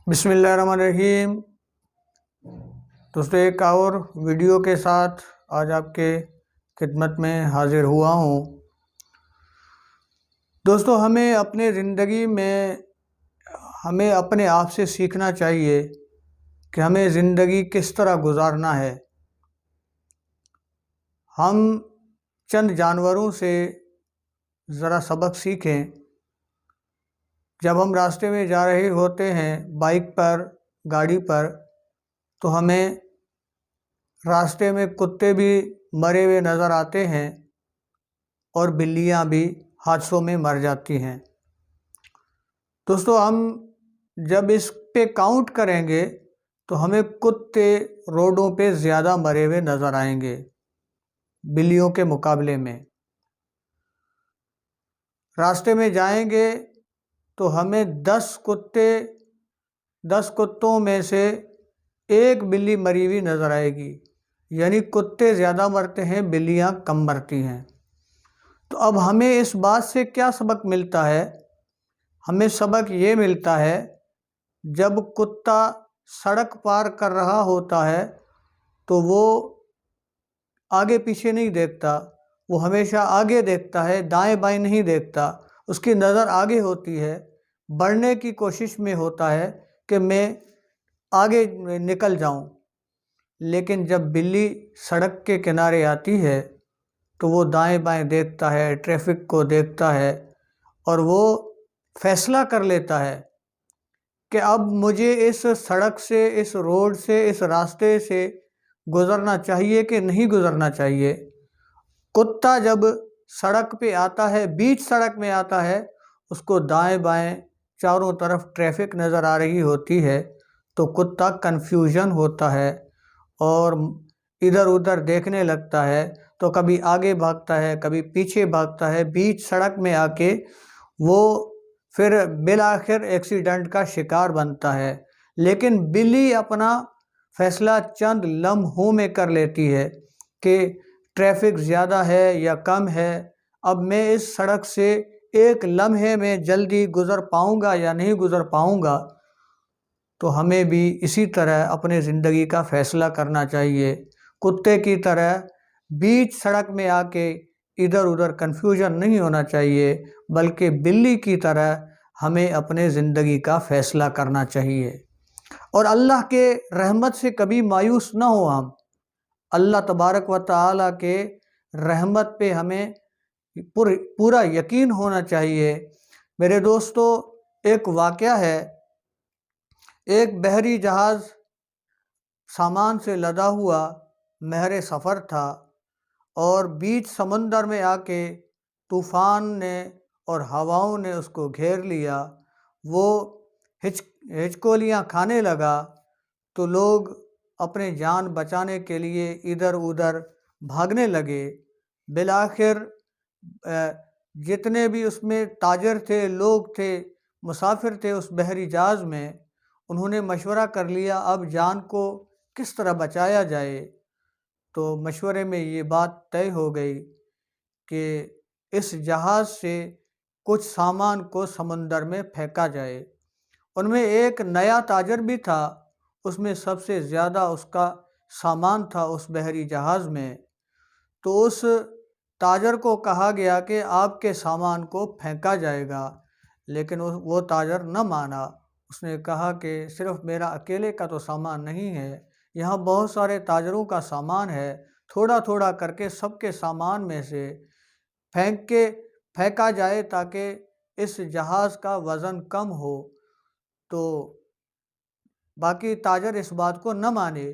بسم اللہ الرحمن الرحیم۔ دوستو ایک اور ویڈیو کے ساتھ آج آپ کے خدمت میں حاضر ہوا ہوں۔ دوستو ہمیں اپنے زندگی میں اپنے آپ سے سیکھنا چاہیے کہ ہمیں زندگی کس طرح گزارنا ہے۔ ہم چند جانوروں سے ذرا سبق سیکھیں۔ جب ہم راستے میں جا رہے ہوتے ہیں بائک پر، گاڑی پر، تو ہمیں راستے میں کتے بھی مرے ہوئے نظر آتے ہیں اور بلیاں بھی حادثوں میں مر جاتی ہیں۔ دوستو ہم جب اس پہ کاؤنٹ کریں گے تو ہمیں کتے روڈوں پہ زیادہ مرے ہوئے نظر آئیں گے بلیوں کے مقابلے میں۔ راستے میں جائیں گے تو ہمیں 10 کتوں میں سے ایک بلی مری ہوئی نظر آئے گی، یعنی کتے زیادہ مرتے ہیں، بلیاں کم مرتی ہیں۔ تو اب ہمیں اس بات سے کیا سبق ملتا ہے؟ ہمیں سبق یہ ملتا ہے، جب کتا سڑک پار کر رہا ہوتا ہے تو وہ آگے پیچھے نہیں دیکھتا، وہ ہمیشہ آگے دیکھتا ہے، دائیں بائیں نہیں دیکھتا۔ اس کی نظر آگے ہوتی ہے، بڑھنے کی کوشش میں ہوتا ہے کہ میں آگے نکل جاؤں۔ لیکن جب بلی سڑک کے کنارے آتی ہے تو وہ دائیں بائیں دیکھتا ہے، ٹریفک کو دیکھتا ہے، اور وہ فیصلہ کر لیتا ہے کہ اب مجھے اس سڑک سے، اس روڈ سے، اس راستے سے گزرنا چاہیے کہ نہیں گزرنا چاہیے۔ کتا جب سڑک پہ آتا ہے، بیچ سڑک میں آتا ہے، اس کو دائیں بائیں چاروں طرف ٹریفک نظر آ رہی ہوتی ہے تو کتا کنفیوژن ہوتا ہے اور ادھر ادھر دیکھنے لگتا ہے، تو کبھی آگے بھاگتا ہے، کبھی پیچھے بھاگتا ہے۔ بیچ سڑک میں آ کے وہ پھر بالآخر ایکسیڈنٹ کا شکار بنتا ہے۔ لیکن بلی اپنا فیصلہ چند لمحوں میں کر لیتی ہے کہ ٹریفک زیادہ ہے یا کم ہے، اب میں اس سڑک سے ایک لمحے میں جلدی گزر پاؤں گا یا نہیں گزر پاؤں گا۔ تو ہمیں بھی اسی طرح اپنے زندگی کا فیصلہ کرنا چاہیے، کتے کی طرح بیچ سڑک میں آ کے ادھر ادھر کنفیوژن نہیں ہونا چاہیے، بلکہ بلی کی طرح ہمیں اپنے زندگی کا فیصلہ کرنا چاہیے۔ اور اللہ کے رحمت سے کبھی مایوس نہ ہو ہم۔ اللہ تبارک و تعالیٰ کے رحمت پہ ہمیں پورا یقین ہونا چاہیے۔ میرے دوستو، ایک واقعہ ہے، ایک بحری جہاز سامان سے لدا ہوا مہر سفر تھا اور بیچ سمندر میں آ کے طوفان نے اور ہواؤں نے اس کو گھیر لیا۔ وہ ہچکولیاں کھانے لگا تو لوگ اپنے جان بچانے کے لیے ادھر ادھر بھاگنے لگے۔ بالآخر جتنے بھی اس میں تاجر تھے، لوگ تھے، مسافر تھے اس بحری جہاز میں، انہوں نے مشورہ کر لیا اب جان کو کس طرح بچایا جائے۔ تو مشورے میں یہ بات طے ہو گئی کہ اس جہاز سے کچھ سامان کو سمندر میں پھینکا جائے۔ ان میں ایک نیا تاجر بھی تھا، اس میں سب سے زیادہ اس کا سامان تھا اس بحری جہاز میں۔ تو اس تاجر کو کہا گیا کہ آپ کے سامان کو پھینکا جائے گا، لیکن وہ تاجر نہ مانا۔ اس نے کہا کہ صرف میرا اکیلے کا تو سامان نہیں ہے، یہاں بہت سارے تاجروں کا سامان ہے، تھوڑا تھوڑا کر کے سب کے سامان میں سے پھینکا جائے تاکہ اس جہاز کا وزن کم ہو۔ تو باقی تاجر اس بات کو نہ مانے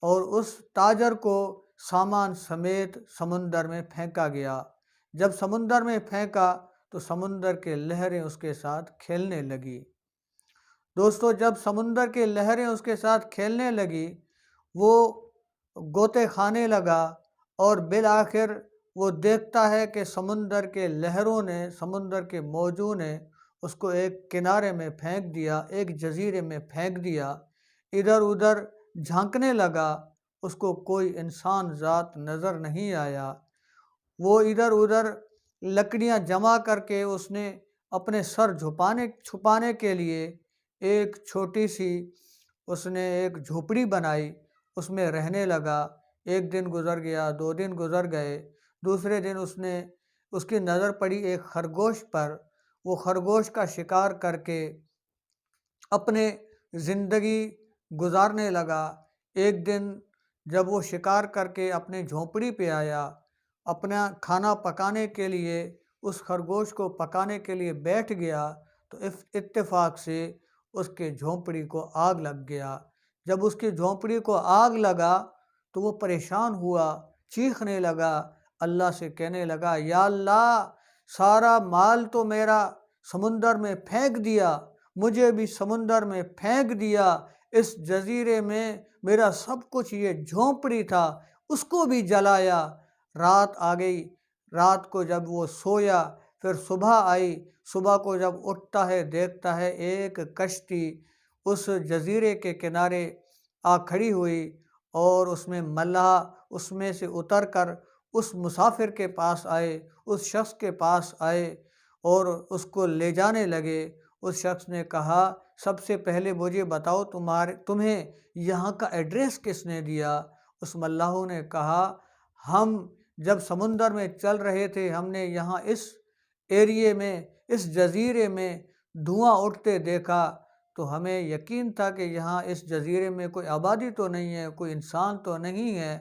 اور اس تاجر کو سامان سمیت سمندر میں پھینکا گیا۔ جب سمندر میں پھینکا تو سمندر کے لہریں اس کے ساتھ کھیلنے لگی۔ دوستو، جب سمندر کے لہریں اس کے ساتھ کھیلنے لگی، وہ غوطے کھانے لگا اور بالآخر وہ دیکھتا ہے کہ سمندر کے لہروں نے، سمندر کے موجوں نے اس کو ایک کنارے میں پھینک دیا، ایک جزیرے میں پھینک دیا۔ ادھر ادھر جھانکنے لگا، اس کو کوئی انسان ذات نظر نہیں آیا۔ وہ ادھر ادھر لکڑیاں جمع کر کے اس نے اپنے سر چھپانے کے لیے ایک چھوٹی سی اس نے ایک جھوپڑی بنائی، اس میں رہنے لگا۔ ایک دن گزر گیا، 2 دن گزر گئے، دوسرے دن اس کی نظر پڑی ایک خرگوش پر۔ وہ خرگوش کا شکار کر کے اپنے زندگی گزارنے لگا۔ ایک دن جب وہ شکار کر کے اپنے جھونپڑی پہ آیا، اپنا کھانا پکانے کے لیے اس خرگوش کو پکانے کے لیے بیٹھ گیا، تو اتفاق سے اس کے جھونپڑی کو آگ لگ گیا۔ جب اس کی جھونپڑی کو آگ لگا تو وہ پریشان ہوا، چیخنے لگا، اللہ سے کہنے لگا، یا اللہ، سارا مال تو میرا سمندر میں پھینک دیا، مجھے بھی سمندر میں پھینک دیا، اس جزیرے میں میرا سب کچھ، یہ جھونپڑی تھا، اس کو بھی جلایا۔ رات آ گئی، رات کو جب وہ سویا، پھر صبح آئی، صبح کو جب اٹھتا ہے دیکھتا ہے ایک کشتی اس جزیرے کے کنارے آ کھڑی ہوئی، اور اس میں ملاح اس میں سے اتر کر اس مسافر کے پاس آئے، اس شخص کے پاس آئے اور اس کو لے جانے لگے۔ اس شخص نے کہا، سب سے پہلے مجھے بتاؤ تمہیں یہاں کا ایڈریس کس نے دیا؟ اس ملاحوں نے کہا، ہم جب سمندر میں چل رہے تھے، ہم نے یہاں اس ایریے میں، اس جزیرے میں دھواں اٹھتے دیکھا، تو ہمیں یقین تھا کہ یہاں اس جزیرے میں کوئی آبادی تو نہیں ہے، کوئی انسان تو نہیں ہے،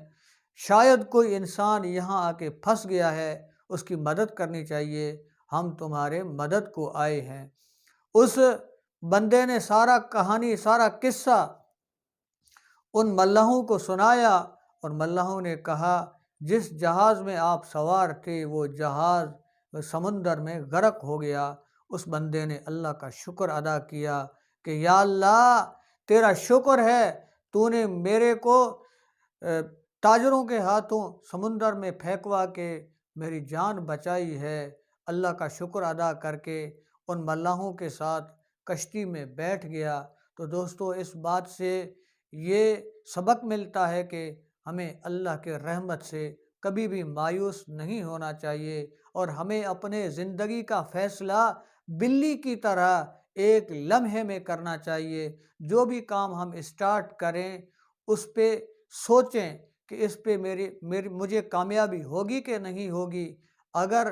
شاید کوئی انسان یہاں آ کے پھنس گیا ہے، اس کی مدد کرنی چاہیے، ہم تمہارے مدد کو آئے ہیں۔ اس بندے نے سارا کہانی، سارا قصہ ان ملاحوں کو سنایا، اور ملاحوں نے کہا، جس جہاز میں آپ سوار تھے وہ جہاز سمندر میں غرق ہو گیا۔ اس بندے نے اللہ کا شکر ادا کیا کہ یا اللہ، تیرا شکر ہے، تو نے میرے کو تاجروں کے ہاتھوں سمندر میں پھینکوا کے میری جان بچائی ہے۔ اللہ کا شکر ادا کر کے ان ملاحوں کے ساتھ کشتی میں بیٹھ گیا۔ تو دوستو، اس بات سے یہ سبق ملتا ہے کہ ہمیں اللہ کے رحمت سے کبھی بھی مایوس نہیں ہونا چاہیے، اور ہمیں اپنے زندگی کا فیصلہ بلی کی طرح ایک لمحے میں کرنا چاہیے۔ جو بھی کام ہم اسٹارٹ کریں اس پہ سوچیں کہ اس پہ مجھے کامیابی ہوگی کہ نہیں ہوگی۔ اگر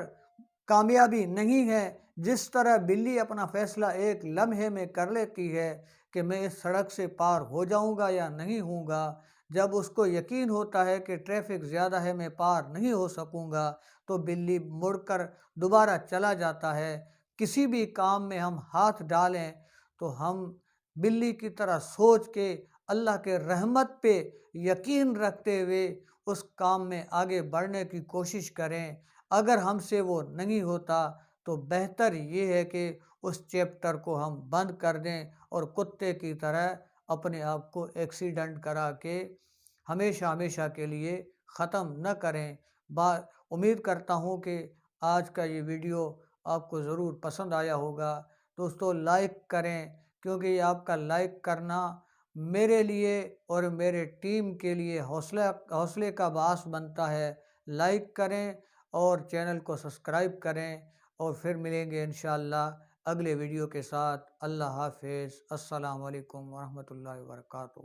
کامیابی نہیں ہے، جس طرح بلی اپنا فیصلہ ایک لمحے میں کر لیتی ہے کہ میں اس سڑک سے پار ہو جاؤں گا یا نہیں ہوں گا، جب اس کو یقین ہوتا ہے کہ ٹریفک زیادہ ہے، میں پار نہیں ہو سکوں گا، تو بلی مڑ کر دوبارہ چلا جاتا ہے۔ کسی بھی کام میں ہم ہاتھ ڈالیں تو ہم بلی کی طرح سوچ کے اللہ کے رحمت پہ یقین رکھتے ہوئے اس کام میں آگے بڑھنے کی کوشش کریں۔ اگر ہم سے وہ نہیں ہوتا تو بہتر یہ ہے کہ اس چیپٹر کو ہم بند کر دیں اور کتے کی طرح اپنے آپ کو ایکسیڈنٹ کرا کے ہمیشہ ہمیشہ کے لیے ختم نہ کریں۔ امید کرتا ہوں کہ آج کا یہ ویڈیو آپ کو ضرور پسند آیا ہوگا۔ دوستو، لائک کریں، کیونکہ یہ آپ کا لائک کرنا میرے لیے اور میرے ٹیم کے لیے حوصلے کا باعث بنتا ہے۔ لائک کریں اور چینل کو سبسکرائب کریں، اور پھر ملیں گے انشاءاللہ اگلے ویڈیو کے ساتھ۔ اللہ حافظ، السلام علیکم ورحمۃ اللہ وبرکاتہ۔